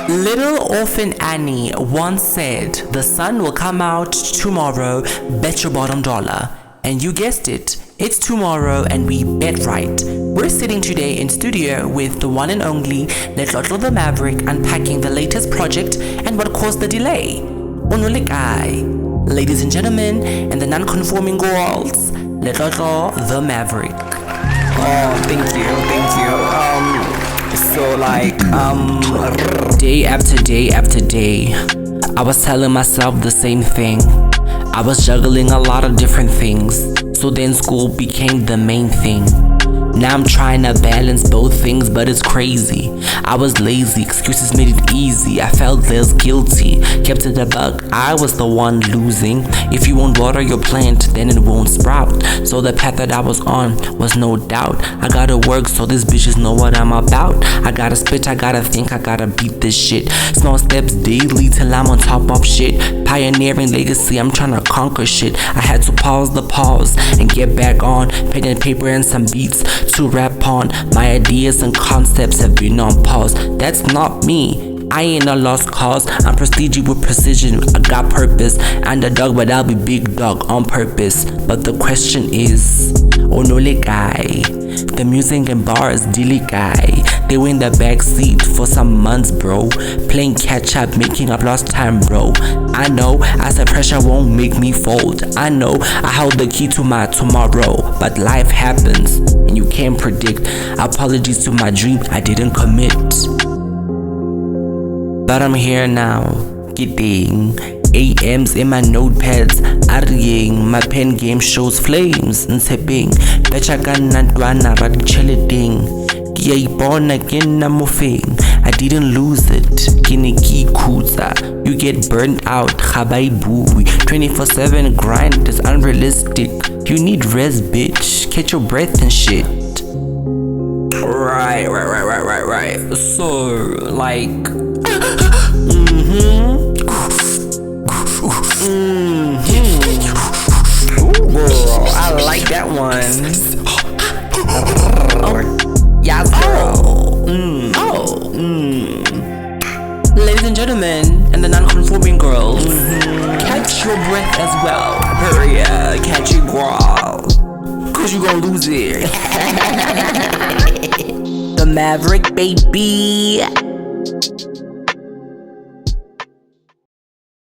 Little Orphan Annie once said, "The sun will come out tomorrow, bet your bottom dollar." And you guessed it, it's tomorrow and we bet right. We're sitting today in studio with the one and only Letlotlo The Maverick, unpacking the latest project and what caused the delay. Ole Kae. Ladies and gentlemen, and the non-conforming girls, Letlotlo The Maverick. Oh, thank you. Day after day after day, I was telling myself the same thing. I was juggling a lot of different things, so then school became the main thing. Now I'm trying to balance both things, but it's crazy. I was lazy, excuses made it easy. I felt less guilty, kept it a buck, I was the one losing. If you won't water your plant, then it won't sprout. So the path that I was on was no doubt. I gotta work so these bitches know what I'm about. I gotta spit, I gotta think, I gotta beat this shit. Small steps daily till I'm on top of shit. Pioneering legacy, I'm trying to conquer shit. I had to pause the pause and get back on. Pen and paper and some beats to rap on. My ideas and concepts have been on pause. That's not me, I ain't a lost cause. I'm prestigious with precision, I got purpose. Underdog, but I'll be big dog on purpose. But the question is, Ole Kae. The music and bars, dilly guy. They were in the backseat for some months, bro. Playing catch up, making up lost time, bro. I know, I said pressure won't make me fold. I know, I held the key to my tomorrow. But life happens, and you can't predict. Apologies to my dream, I didn't commit. But I'm here now, getting AMs in my notepads, arying. My pen game shows flames, ntsepeng. Betcha ka nantwana ra ditšheleteng. Ke a ipona ke nna mofeng. I didn't lose it, ke ne ke ikhutsa. You get burnt out, ga ba e bue. 24/7 grind is unrealistic. You need rest, bitch, catch your breath and shit. Right. So, like, Ooh, girl, I like that one. Yes, girl. Ladies and gentlemen, and the non-conforming girls, catch your breath as well. Hurry up, catch it, girl, 'cause you gon' lose it. The Maverick, baby.